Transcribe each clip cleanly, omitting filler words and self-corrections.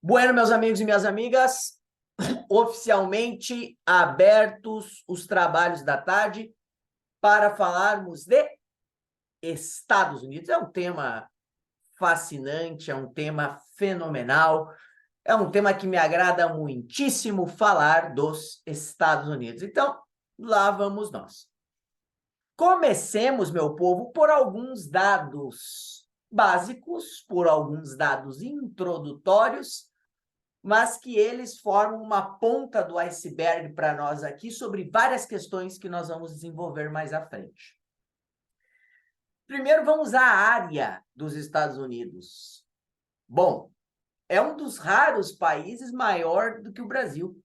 Bueno, meus amigos e minhas amigas, oficialmente abertos os trabalhos da tarde para falarmos de Estados Unidos. É um tema fascinante, é um tema fenomenal, é um tema que me agrada muitíssimo falar dos Estados Unidos. Então, lá vamos nós. Comecemos, meu povo, por alguns dados básicos, por alguns dados introdutórios, mas que eles formam uma ponta do iceberg para nós aqui sobre várias questões que nós vamos desenvolver mais à frente. Primeiro, vamos à área dos Estados Unidos. Bom, é um dos raros países maior do que o Brasil.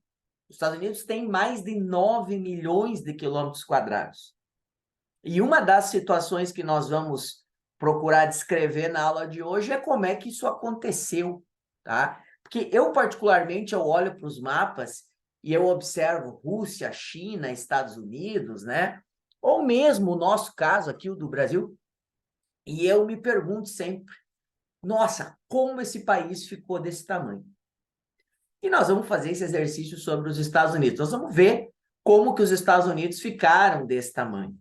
Os Estados Unidos tem mais de 9 milhões de quilômetros quadrados. E uma das situações que nós vamos procurar descrever na aula de hoje é como é que isso aconteceu, tá? Porque eu, particularmente, eu olho para os mapas e eu observo Rússia, China, Estados Unidos, né? Ou mesmo o nosso caso aqui, o do Brasil, e eu me pergunto sempre, nossa, como esse país ficou desse tamanho? E nós vamos fazer esse exercício sobre os Estados Unidos. Nós vamos ver como que os Estados Unidos ficaram desse tamanho.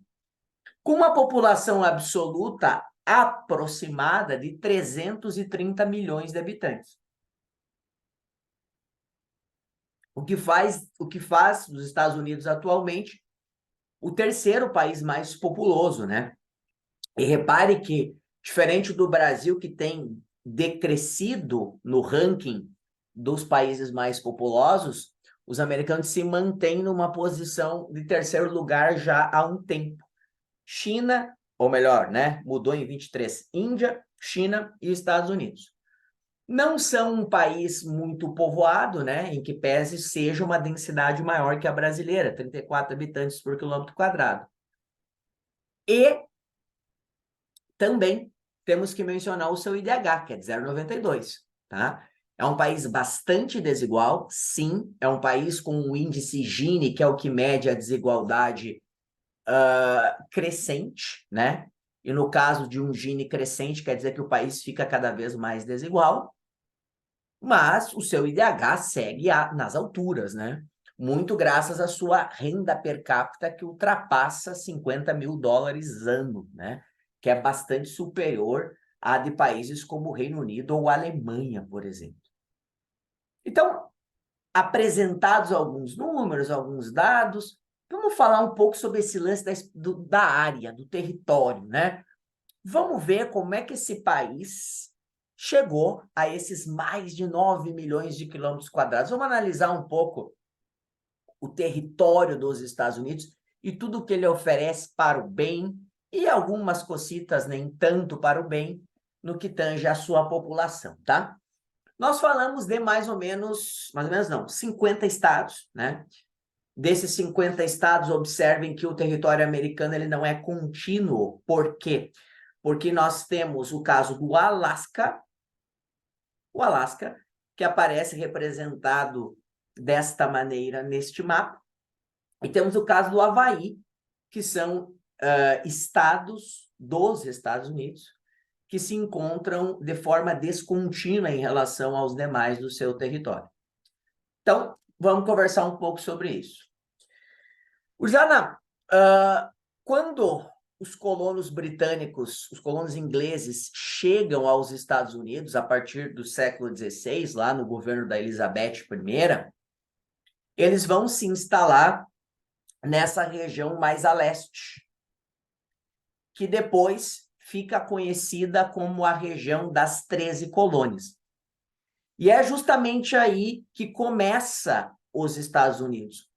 Com uma população absoluta aproximada de 330 milhões de habitantes. O que faz dos Estados Unidos atualmente o terceiro país mais populoso, né? E repare que, diferente do Brasil, que tem decrescido no ranking dos países mais populosos, os americanos se mantêm numa posição de terceiro lugar já há um tempo. China, ou melhor, né, mudou em 23, Índia, China e Estados Unidos. Não são um país muito povoado, né, em que pese seja uma densidade maior que a brasileira, 34 habitantes por quilômetro quadrado. E também temos que mencionar o seu IDH, que é de 0,92, tá? É um país bastante desigual, sim, é um país com um índice Gini, que é o que mede a desigualdade crescente, né? E no caso de um Gini crescente, quer dizer que o país fica cada vez mais desigual, mas o seu IDH segue nas alturas, né? Muito graças à sua renda per capita, que ultrapassa 50 mil dólares ano, né? Que é bastante superior à de países como o Reino Unido ou a Alemanha, por exemplo. Então, apresentados alguns números, alguns dados, vamos falar um pouco sobre esse lance da área, do território, né? Vamos ver como é que esse país chegou a esses mais de 9 milhões de quilômetros quadrados. Vamos analisar um pouco o território dos Estados Unidos e tudo que ele oferece para o bem e algumas cocitas nem tanto para o bem no que tange a sua população, tá? Nós falamos de mais ou menos não, 50 estados, né? Desses 50 estados, observem que o território americano ele não é contínuo. Por quê? Porque nós temos o caso do Alasca, que aparece representado desta maneira neste mapa, e temos o caso do Havaí, que são estados dos Estados Unidos, que se encontram de forma descontínua em relação aos demais do seu território. Então, vamos conversar um pouco sobre isso. Jana, quando os colonos britânicos, os colonos ingleses chegam aos Estados Unidos a partir do século XVI, lá no governo da Elizabeth I, eles vão se instalar nessa região mais a leste, que depois fica conhecida como a região das 13 colônias. E é justamente aí que começa os Estados Unidos.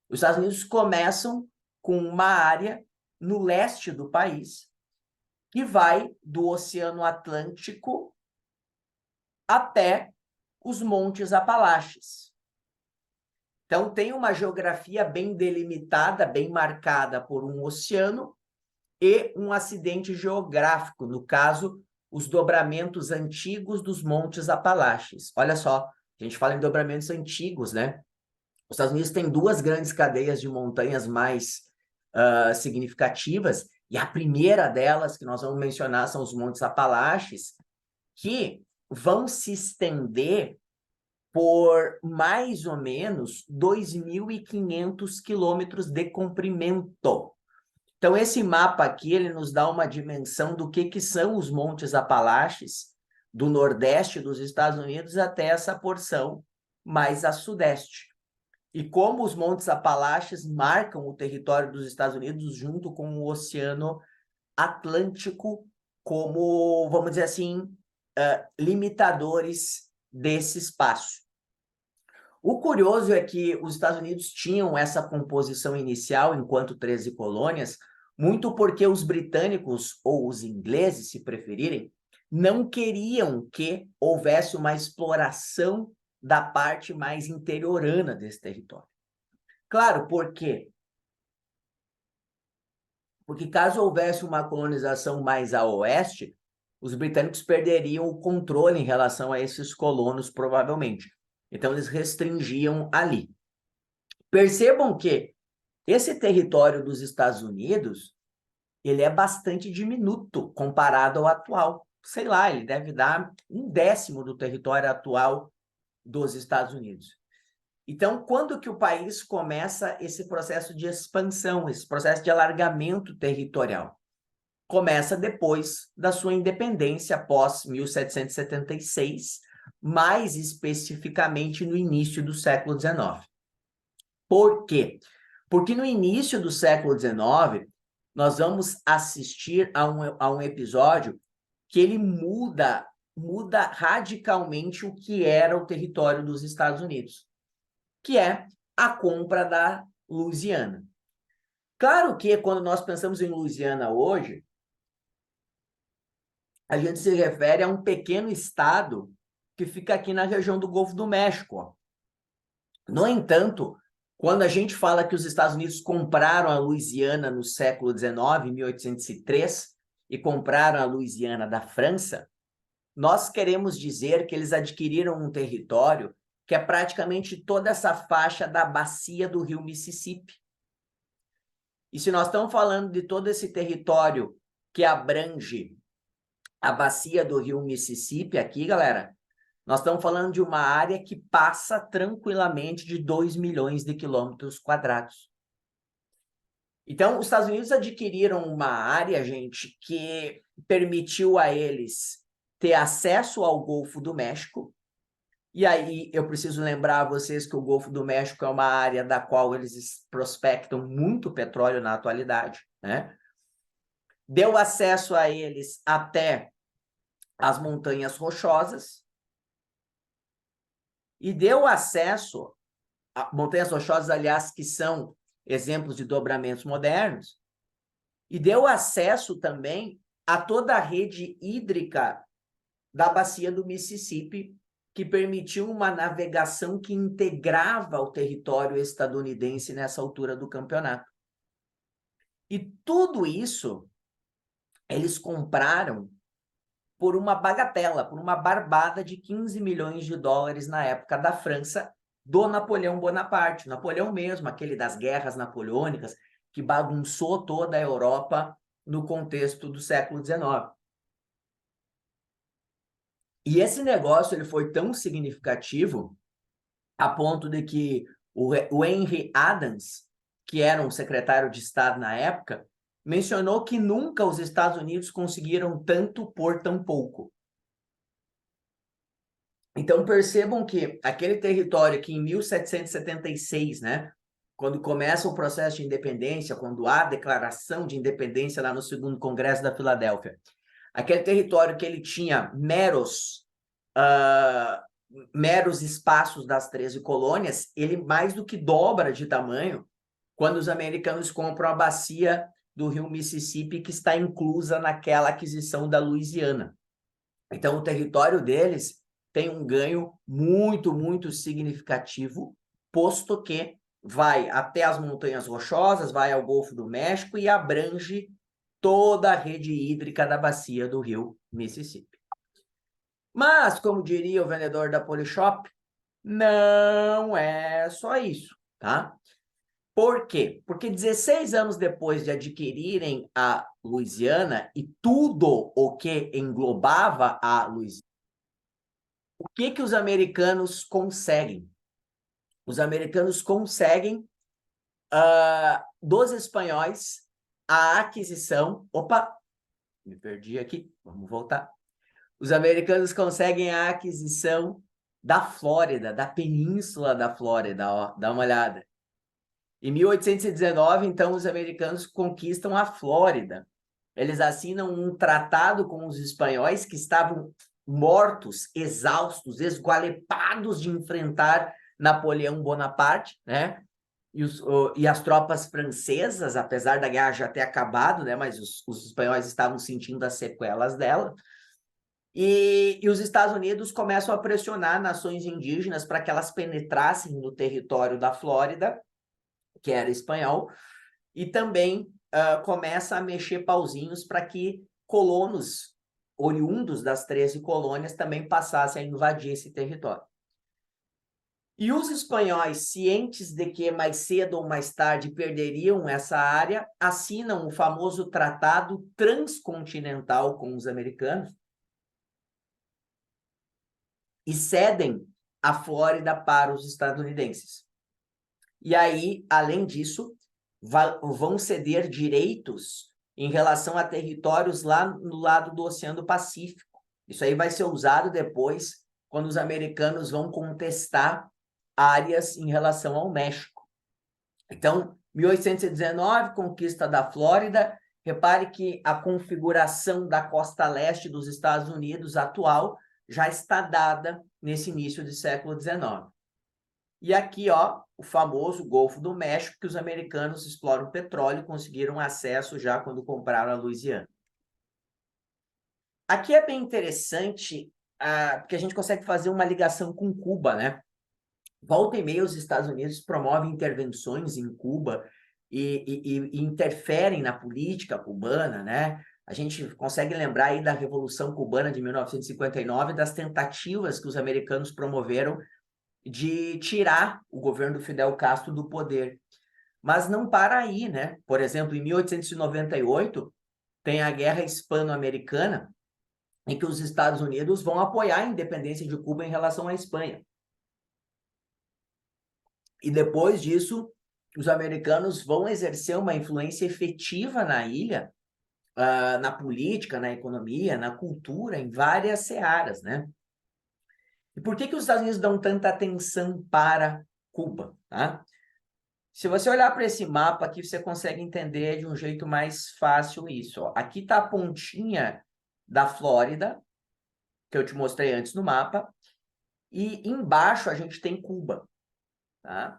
Os Estados Unidos começam com uma área no leste do país, que vai do Oceano Atlântico até os Montes Apalaches. Então, tem uma geografia bem delimitada, bem marcada por um oceano e um acidente geográfico, no caso, os dobramentos antigos dos Montes Apalaches. Olha só, a gente fala em dobramentos antigos, né? Os Estados Unidos têm duas grandes cadeias de montanhas mais significativas, e a primeira delas que nós vamos mencionar são os Montes Apalaches, que vão se estender por mais ou menos 2.500 quilômetros de comprimento. Então, esse mapa aqui, ele nos dá uma dimensão do que são os Montes Apalaches do Nordeste dos Estados Unidos até essa porção mais a Sudeste. E como os Montes Apalaches marcam o território dos Estados Unidos junto com o Oceano Atlântico como, vamos dizer assim, limitadores desse espaço. O curioso é que os Estados Unidos tinham essa composição inicial, enquanto 13 colônias, muito porque os britânicos, ou os ingleses, se preferirem, não queriam que houvesse uma exploração da parte mais interiorana desse território. Claro, por quê? Porque caso houvesse uma colonização mais a oeste, os britânicos perderiam o controle em relação a esses colonos, provavelmente. Então, eles restringiam ali. Percebam que esse território dos Estados Unidos, ele é bastante diminuto comparado ao atual. Sei lá, ele deve dar 1/10 do território atual dos Estados Unidos. Então, quando que o país começa esse processo de expansão, esse processo de alargamento territorial? Começa depois da sua independência, após 1776, mais especificamente no início do século XIX. Por quê? Porque no início do século XIX, nós vamos assistir a um episódio que ele muda radicalmente o que era o território dos Estados Unidos, que é a compra da Louisiana. Claro que quando nós pensamos em Louisiana hoje, a gente se refere a um pequeno estado que fica aqui na região do Golfo do México. No entanto, quando a gente fala que os Estados Unidos compraram a Louisiana no século XIX, em 1803, e compraram a Louisiana da França, nós queremos dizer que eles adquiriram um território que é praticamente toda essa faixa da bacia do rio Mississippi. E se nós estamos falando de todo esse território que abrange a bacia do rio Mississippi aqui, galera, nós estamos falando de uma área que passa tranquilamente de 2 milhões de quilômetros quadrados. Então, os Estados Unidos adquiriram uma área, gente, que permitiu a eles ter acesso ao Golfo do México. E aí, eu preciso lembrar a vocês que o Golfo do México é uma área da qual eles prospectam muito petróleo na atualidade, né? Deu acesso a eles até as Montanhas Rochosas e deu acesso a Montanhas Rochosas, aliás, que são exemplos de dobramentos modernos, e deu acesso também a toda a rede hídrica da bacia do Mississippi, que permitiu uma navegação que integrava o território estadunidense nessa altura do campeonato. E tudo isso eles compraram por uma bagatela, por uma barbada de 15 milhões de dólares na época da França, do Napoleão Bonaparte. Napoleão mesmo, aquele das guerras napoleônicas, que bagunçou toda a Europa no contexto do século XIX. E esse negócio ele foi tão significativo a ponto de que o Henry Adams, que era um secretário de Estado na época, mencionou que nunca os Estados Unidos conseguiram tanto por tão pouco. Então, percebam que aquele território que em 1776, né, quando começa o processo de independência, quando há a declaração de independência lá no segundo Congresso da Filadélfia, aquele território que ele tinha meros espaços das 13 colônias, ele mais do que dobra de tamanho quando os americanos compram a bacia do rio Mississippi, que está inclusa naquela aquisição da Louisiana. Então, o território deles tem um ganho muito, muito significativo, posto que vai até as Montanhas Rochosas, vai ao Golfo do México e abrange toda a rede hídrica da bacia do rio Mississippi. Mas, como diria o vendedor da Polishop, não é só isso, tá? Por quê? Porque 16 anos depois de adquirirem a Louisiana e tudo o que englobava a Louisiana, O que os americanos conseguem? Os americanos conseguem dos espanhóis a aquisição... Opa, me perdi aqui, vamos voltar. Os americanos conseguem a aquisição da Flórida, da península da Flórida, ó, dá uma olhada. Em 1819, então, os americanos conquistam a Flórida. Eles assinam um tratado com os espanhóis que estavam mortos, exaustos, esgualepados de enfrentar Napoleão Bonaparte, né? E as tropas francesas, apesar da guerra já ter acabado, né? Mas os espanhóis estavam sentindo as sequelas dela. E os Estados Unidos começam a pressionar nações indígenas para que elas penetrassem no território da Flórida, que era espanhol, e também começa a mexer pauzinhos para que colonos oriundos das 13 colônias também passassem a invadir esse território. E os espanhóis, cientes de que mais cedo ou mais tarde perderiam essa área, assinam o famoso Tratado Transcontinental com os americanos e cedem a Flórida para os estadunidenses. E aí, além disso, vão ceder direitos em relação a territórios lá no lado do Oceano Pacífico. Isso aí vai ser usado depois, quando os americanos vão contestar áreas em relação ao México. Então, 1819, conquista da Flórida. Repare que a configuração da costa leste dos Estados Unidos atual já está dada nesse início do século XIX. E aqui, ó, o famoso Golfo do México, que os americanos exploram petróleo e conseguiram acesso já quando compraram a Louisiana. Aqui é bem interessante, porque a gente consegue fazer uma ligação com Cuba, né? Volta e meia, os Estados Unidos promovem intervenções em Cuba e interferem na política cubana, né? A gente consegue lembrar aí da Revolução Cubana de 1959, das tentativas que os americanos promoveram de tirar o governo do Fidel Castro do poder. Mas não para aí, né? Por exemplo, em 1898, tem a Guerra Hispano-Americana, em que os Estados Unidos vão apoiar a independência de Cuba em relação à Espanha. E depois disso, os americanos vão exercer uma influência efetiva na ilha, na política, na economia, na cultura, em várias searas, né? E por que os Estados Unidos dão tanta atenção para Cuba, tá? Se você olhar para esse mapa aqui, você consegue entender de um jeito mais fácil isso, ó. Aqui está a pontinha da Flórida, que eu te mostrei antes no mapa, e embaixo a gente tem Cuba, tá?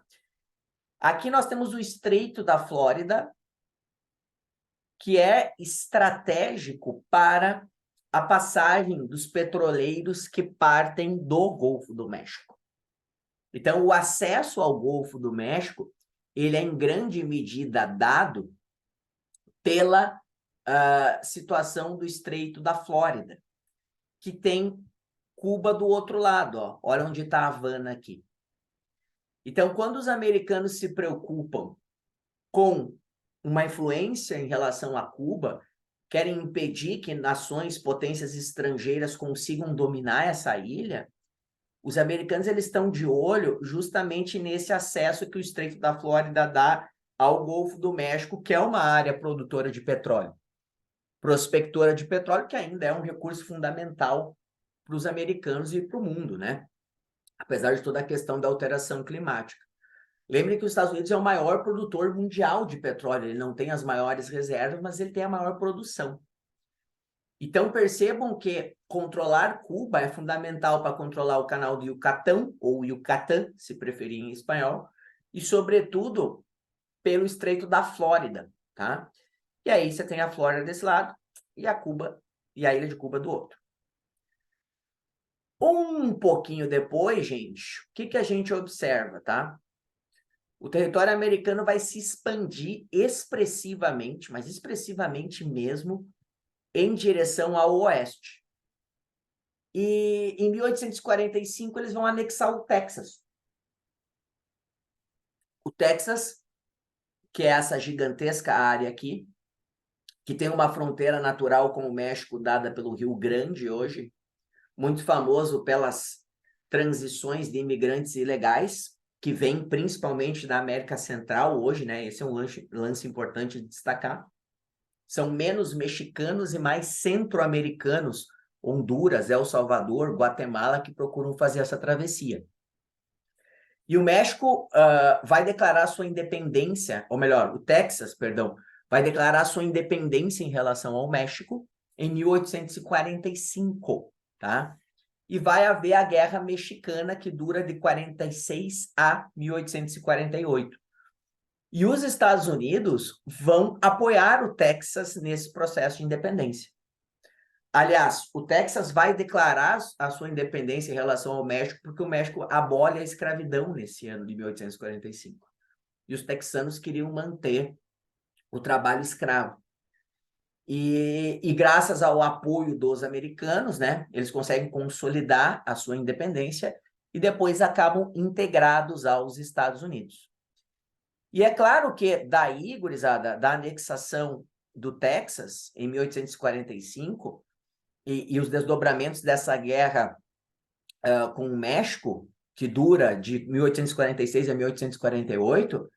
Aqui nós temos o Estreito da Flórida, que é estratégico para a passagem dos petroleiros que partem do Golfo do México. Então, o acesso ao Golfo do México, ele é em grande medida dado pela situação do Estreito da Flórida, que tem Cuba do outro lado, ó. Olha onde está a Havana aqui. Então, quando os americanos se preocupam com uma influência em relação a Cuba, querem impedir que nações, potências estrangeiras consigam dominar essa ilha, os americanos eles estão de olho justamente nesse acesso que o Estreito da Flórida dá ao Golfo do México, que é uma área produtora de petróleo, prospectora de petróleo, que ainda é um recurso fundamental para os americanos e para o mundo, né? Apesar de toda a questão da alteração climática. Lembre que os Estados Unidos é o maior produtor mundial de petróleo, ele não tem as maiores reservas, mas ele tem a maior produção. Então, percebam que controlar Cuba é fundamental para controlar o canal do Yucatán, ou Yucatán, se preferir em espanhol, e, sobretudo, pelo Estreito da Flórida, tá? E aí você tem a Flórida desse lado e a Cuba, e a ilha de Cuba do outro. Um pouquinho depois, gente, o que a gente observa, tá? O território americano vai se expandir expressivamente, mas expressivamente mesmo, em direção ao oeste. E em 1845 eles vão anexar o Texas. O Texas, que é essa gigantesca área aqui, que tem uma fronteira natural com o México dada pelo Rio Grande hoje, muito famoso pelas transições de imigrantes ilegais, que vêm principalmente da América Central hoje, né? Esse é um lance importante de destacar. São menos mexicanos e mais centro-americanos, Honduras, El Salvador, Guatemala, que procuram fazer essa travessia. E o México vai declarar sua independência, ou melhor, o Texas, perdão, vai declarar sua independência em relação ao México em 1845, tá? E vai haver a Guerra Mexicana, que dura de 46 a 1848. E os Estados Unidos vão apoiar o Texas nesse processo de independência. Aliás, o Texas vai declarar a sua independência em relação ao México, porque o México abole a escravidão nesse ano de 1845. E os texanos queriam manter o trabalho escravo. E graças ao apoio dos americanos, né, eles conseguem consolidar a sua independência e depois acabam integrados aos Estados Unidos. E é claro que daí, gurizada, da anexação do Texas, em 1845, e os desdobramentos dessa guerra com o México, que dura de 1846 a 1848,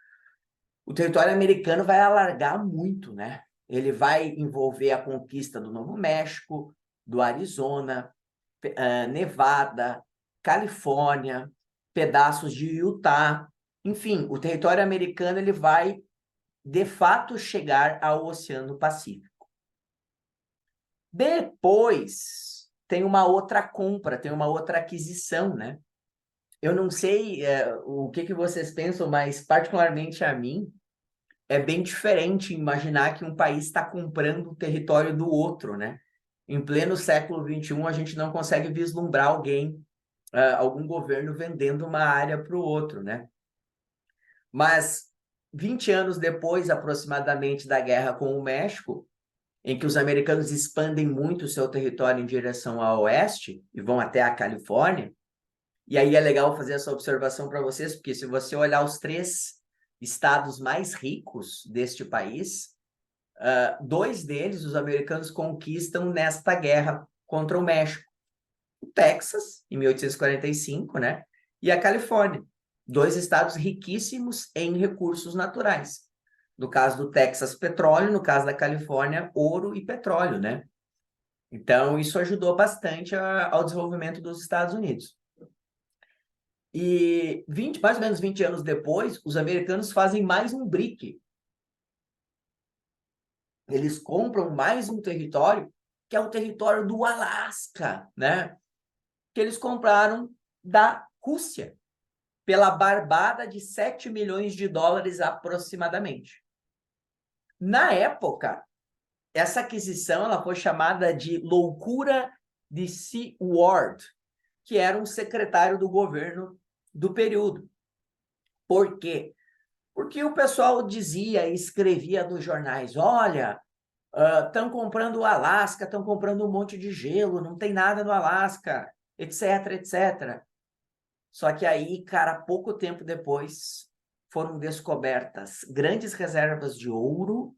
o território americano vai alargar muito, né? Ele vai envolver a conquista do Novo México, do Arizona, Nevada, Califórnia, pedaços de Utah. Enfim, o território americano ele vai, de fato, chegar ao Oceano Pacífico. Depois, tem uma outra compra, tem uma outra aquisição, né? Eu não sei o que vocês pensam, mas particularmente a mim, é bem diferente imaginar que um país está comprando o território do outro, né? Em pleno século XXI, a gente não consegue vislumbrar algum governo vendendo uma área para o outro, né? Mas 20 anos depois, aproximadamente, da guerra com o México, em que os americanos expandem muito o seu território em direção ao oeste e vão até a Califórnia, e aí é legal fazer essa observação para vocês, porque se você olhar os 3 estados mais ricos deste país, 2 deles os americanos conquistam nesta guerra contra o México. O Texas, em 1845, né? E a Califórnia. 2 estados riquíssimos em recursos naturais. No caso do Texas, petróleo, no caso da Califórnia, ouro e petróleo, né? Então, isso ajudou bastante ao desenvolvimento dos Estados Unidos. E mais ou menos 20 anos depois, os americanos fazem mais um BRIC. Eles compram mais um território, que é o território do Alasca, né? Que eles compraram da Rússia, pela barbada de 7 milhões de dólares aproximadamente. Na época, essa aquisição ela foi chamada de loucura de Seward, que era um secretário do governo do período. Por quê? Porque o pessoal dizia e escrevia nos jornais, olha, estão comprando o Alasca, estão comprando um monte de gelo, não tem nada no Alasca, etc, etc. Só que aí, cara, pouco tempo depois, foram descobertas grandes reservas de ouro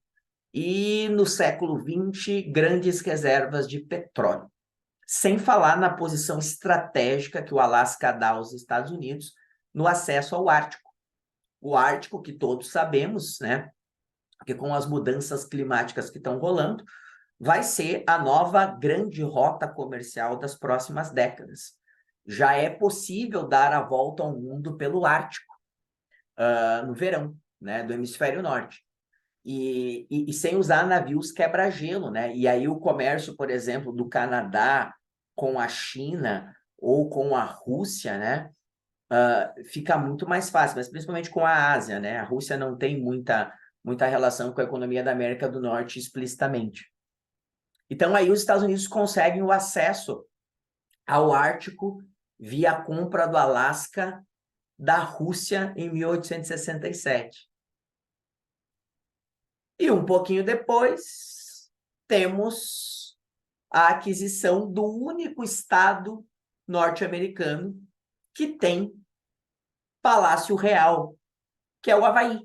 e, no século XX, grandes reservas de petróleo. Sem falar na posição estratégica que o Alasca dá aos Estados Unidos no acesso ao Ártico. O Ártico, que todos sabemos, né? Porque com as mudanças climáticas que estão rolando, vai ser a nova grande rota comercial das próximas décadas. Já é possível dar a volta ao mundo pelo Ártico, no verão, né, do hemisfério norte. E sem usar navios quebra-gelo, né? E aí o comércio, por exemplo, do Canadá com a China ou com a Rússia, né? Fica muito mais fácil, mas principalmente com a Ásia, né? A Rússia não tem muita relação com a economia da América do Norte explicitamente. Então aí os Estados Unidos conseguem o acesso ao Ártico via a compra do Alasca da Rússia em 1867. E um pouquinho depois, temos a aquisição do único estado norte-americano que tem Palácio Real, que é o Havaí,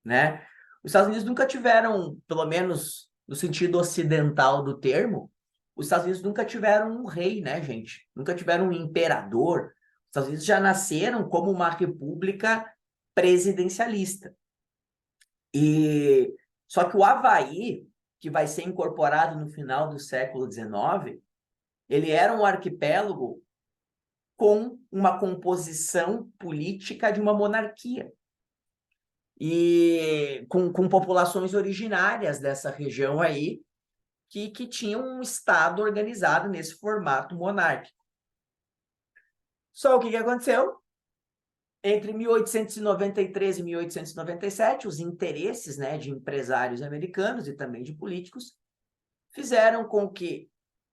né? Os Estados Unidos nunca tiveram, pelo menos no sentido ocidental do termo, os Estados Unidos nunca tiveram um rei, né, gente? Nunca tiveram um imperador. Estados Unidos já nasceram como uma república presidencialista. Só que o Havaí, que vai ser incorporado no final do século XIX, ele era um arquipélago com uma composição política de uma monarquia. E com populações originárias dessa região aí, que tinham um Estado organizado nesse formato monárquico. Só o que aconteceu? Entre 1893 e 1897, os interesses, né, de empresários americanos e também de políticos fizeram com que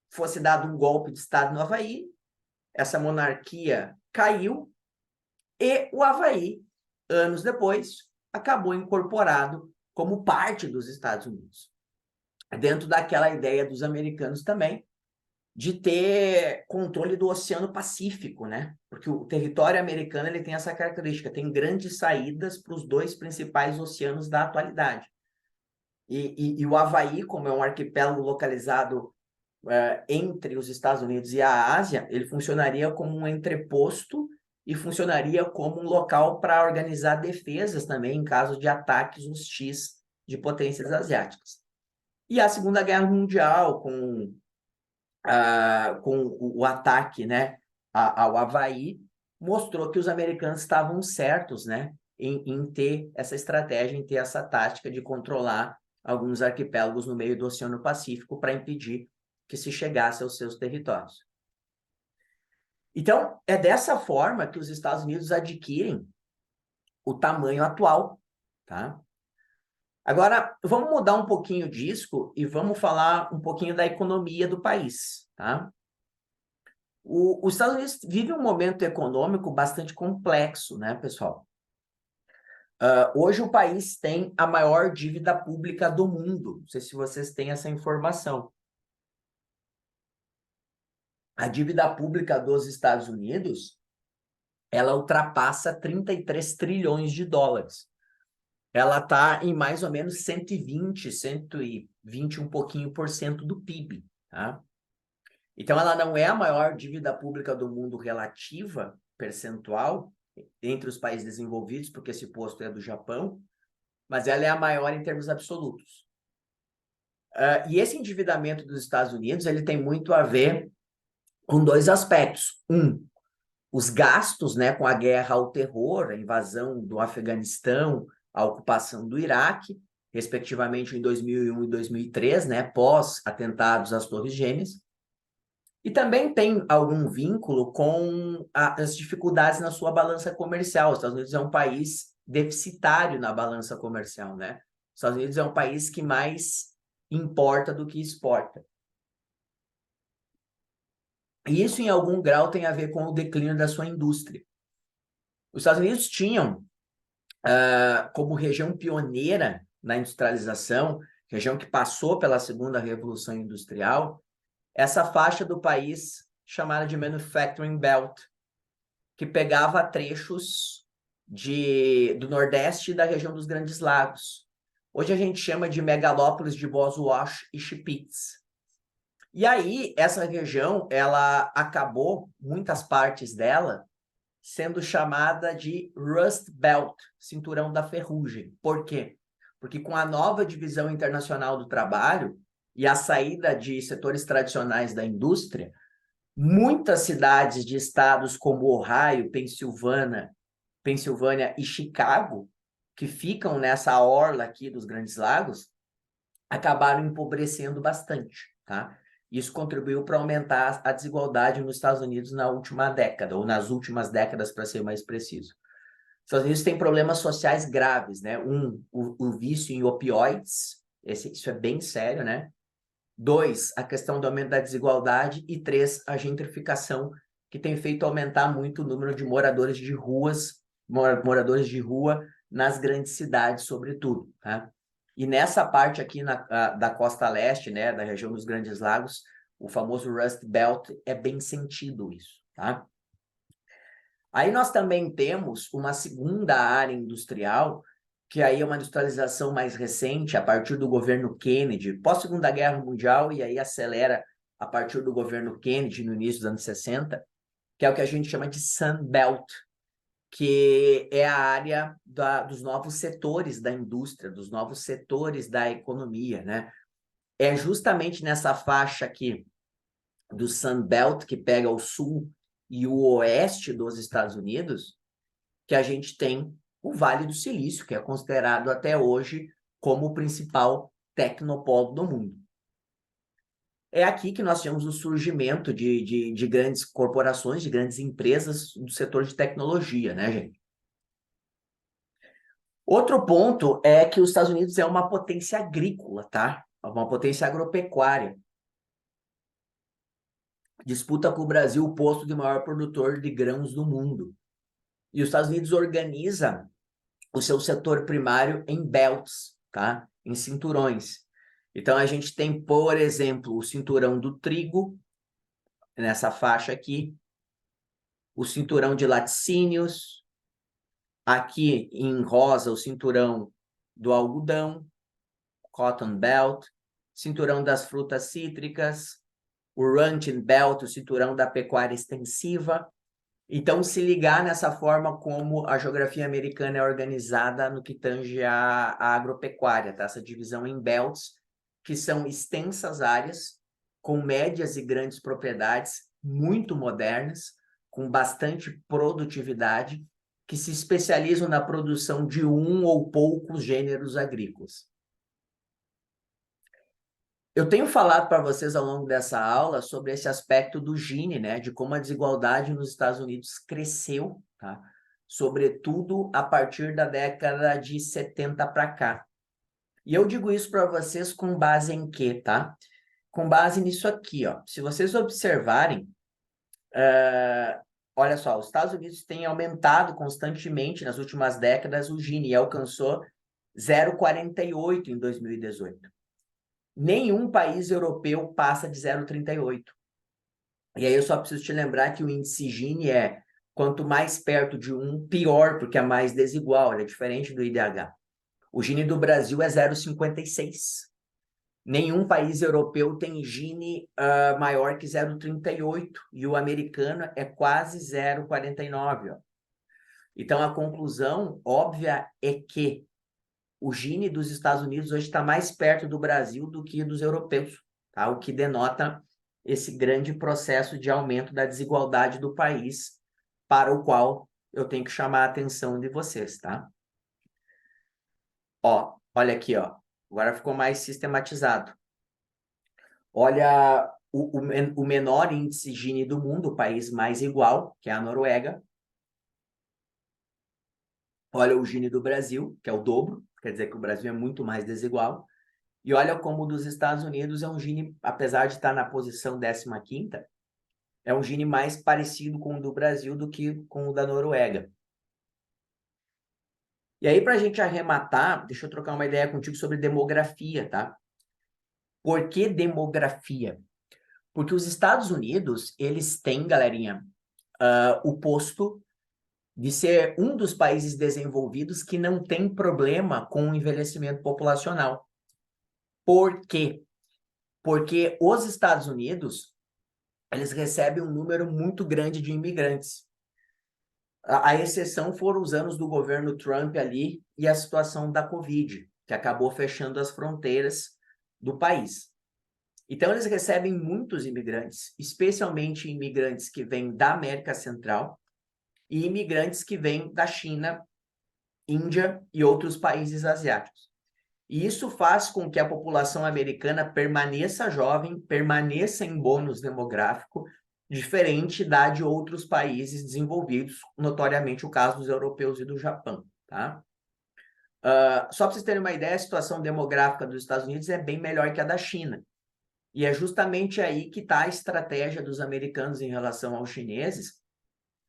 fosse dado um golpe de Estado no Havaí, essa monarquia caiu e o Havaí, anos depois, acabou incorporado como parte dos Estados Unidos. Dentro daquela ideia dos americanos também, de ter controle do Oceano Pacífico, né? Porque o território americano ele tem essa característica, tem grandes saídas para os dois principais oceanos da atualidade. E o Havaí, como é um arquipélago localizado entre os Estados Unidos e a Ásia, ele funcionaria como um entreposto e funcionaria como um local para organizar defesas também em caso de ataques hostis de potências asiáticas. E a Segunda Guerra Mundial, com o ataque, né, ao Havaí, mostrou que os americanos estavam certos, né, em ter essa estratégia, em ter essa tática de controlar alguns arquipélagos no meio do Oceano Pacífico para impedir que se chegasse aos seus territórios. Então, é dessa forma que os Estados Unidos adquirem o tamanho atual, tá? Agora, vamos mudar um pouquinho disso e vamos falar um pouquinho da economia do país, tá? Os Estados Unidos vive um momento econômico bastante complexo, né, pessoal? Hoje o país tem a maior dívida pública do mundo. Não sei se vocês têm essa informação. A dívida pública dos Estados Unidos, ela ultrapassa 33 trilhões de dólares. Ela está em mais ou menos 120 um pouquinho por cento do PIB, tá? Então, ela não é a maior dívida pública do mundo relativa, percentual, entre os países desenvolvidos, porque esse posto é do Japão, mas ela é a maior em termos absolutos. E esse endividamento dos Estados Unidos, ele tem muito a ver com dois aspectos. Os gastos, né, com a guerra ao terror, a invasão do Afeganistão, a ocupação do Iraque, respectivamente em 2001 e 2003, né, pós-atentados às Torres Gêmeas. E também tem algum vínculo com as dificuldades na sua balança comercial. Os Estados Unidos é um país deficitário na balança comercial, né? Os Estados Unidos é um país que mais importa do que exporta. E isso, em algum grau, tem a ver com o declínio da sua indústria. Os Estados Unidos tinham, como região pioneira na industrialização, região que passou pela segunda revolução industrial, essa faixa do país chamada de Manufacturing Belt, que pegava trechos do Nordeste e da região dos Grandes Lagos. Hoje a gente chama de megalópolis de Boswash e Spitz. E aí, essa região, ela acabou, muitas partes dela, sendo chamada de Rust Belt, cinturão da ferrugem. Por quê? Porque com a nova divisão internacional do trabalho e a saída de setores tradicionais da indústria, muitas cidades de estados como Ohio, Pensilvânia e Chicago, que ficam nessa orla aqui dos Grandes Lagos, acabaram empobrecendo bastante, tá? Isso contribuiu para aumentar a desigualdade nos Estados Unidos na última década, ou nas últimas décadas, para ser mais preciso. Os Estados Unidos têm problemas sociais graves, né? O vício em opioides, isso é bem sério, né? 2, a questão do aumento da desigualdade. E 3, a gentrificação, que tem feito aumentar muito o número de moradores de rua nas grandes cidades, sobretudo, tá? E nessa parte aqui da costa leste, né, da região dos Grandes Lagos, o famoso Rust Belt, é bem sentido isso, tá? Aí nós também temos uma segunda área industrial, que aí é uma industrialização mais recente, a partir do governo Kennedy, pós-Segunda Guerra Mundial, e aí acelera a partir do governo Kennedy, no início dos anos 60, que é o que a gente chama de Sun Belt, que é a área dos novos setores da indústria, dos novos setores da economia, né? É justamente nessa faixa aqui do Sun Belt, que pega o sul e o oeste dos Estados Unidos, que a gente tem o Vale do Silício, que é considerado até hoje como o principal tecnopolo do mundo. É aqui que nós temos o surgimento de grandes corporações, de grandes empresas do setor de tecnologia, né, gente? Outro ponto é que os Estados Unidos é uma potência agrícola, tá? Uma potência agropecuária. Disputa com o Brasil o posto de maior produtor de grãos do mundo. E os Estados Unidos organiza o seu setor primário em belts, tá? Em cinturões. Então, a gente tem, por exemplo, o cinturão do trigo, nessa faixa aqui, o cinturão de laticínios, aqui em rosa, o cinturão do algodão, Cotton Belt, cinturão das frutas cítricas, o Ranching Belt, o cinturão da pecuária extensiva. Então, se ligar nessa forma como a geografia americana é organizada no que tange a agropecuária, tá? Essa divisão em belts, que são extensas áreas, com médias e grandes propriedades, muito modernas, com bastante produtividade, que se especializam na produção de um ou poucos gêneros agrícolas. Eu tenho falado para vocês ao longo dessa aula sobre esse aspecto do Gini, né? De como a desigualdade nos Estados Unidos cresceu, tá? Sobretudo a partir da década de 70 para cá. E eu digo isso para vocês com base em quê, tá? Com base nisso aqui, ó. Se vocês observarem, olha só, os Estados Unidos têm aumentado constantemente nas últimas décadas o Gini e alcançou 0,48 em 2018. Nenhum país europeu passa de 0,38. E aí eu só preciso te lembrar que o índice Gini é quanto mais perto de 1, pior, porque é mais desigual, ele é diferente do IDH. O Gini do Brasil é 0,56. Nenhum país europeu tem Gini maior que 0,38 e o americano é quase 0,49. Então a conclusão óbvia é que o Gini dos Estados Unidos hoje está mais perto do Brasil do que dos europeus, tá? O que denota esse grande processo de aumento da desigualdade do país, para o qual eu tenho que chamar a atenção de vocês, tá? Ó, olha aqui, ó. Agora ficou mais sistematizado. Olha o menor índice Gini do mundo, o país mais igual, que é a Noruega. Olha o Gini do Brasil, que é o dobro, quer dizer que o Brasil é muito mais desigual. E olha como o dos Estados Unidos é um Gini, apesar de estar na posição 15ª, é um Gini mais parecido com o do Brasil do que com o da Noruega. E aí, para a gente arrematar, deixa eu trocar uma ideia contigo sobre demografia, tá? Por que demografia? Porque os Estados Unidos, eles têm, galerinha, o posto de ser um dos países desenvolvidos que não tem problema com o envelhecimento populacional. Por quê? Porque os Estados Unidos, eles recebem um número muito grande de imigrantes. A exceção foram os anos do governo Trump ali e a situação da Covid, que acabou fechando as fronteiras do país. Então, eles recebem muitos imigrantes, especialmente imigrantes que vêm da América Central e imigrantes que vêm da China, Índia e outros países asiáticos. E isso faz com que a população americana permaneça jovem, permaneça em bônus demográfico, diferente da de outros países desenvolvidos, notoriamente o caso dos europeus e do Japão, tá? Só para vocês terem uma ideia, a situação demográfica dos Estados Unidos é bem melhor que a da China. E é justamente aí que está a estratégia dos americanos em relação aos chineses,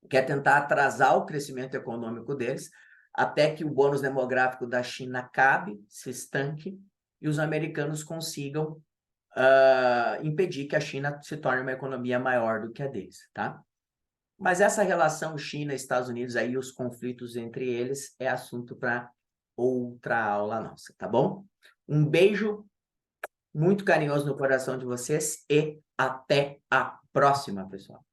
que é tentar atrasar o crescimento econômico deles, até que o bônus demográfico da China acabe, se estanque, e os americanos consigam impedir que a China se torne uma economia maior do que a deles, tá? Mas essa relação China-Estados Unidos aí, os conflitos entre eles, é assunto para outra aula nossa, tá bom? Um beijo muito carinhoso no coração de vocês e até a próxima, pessoal.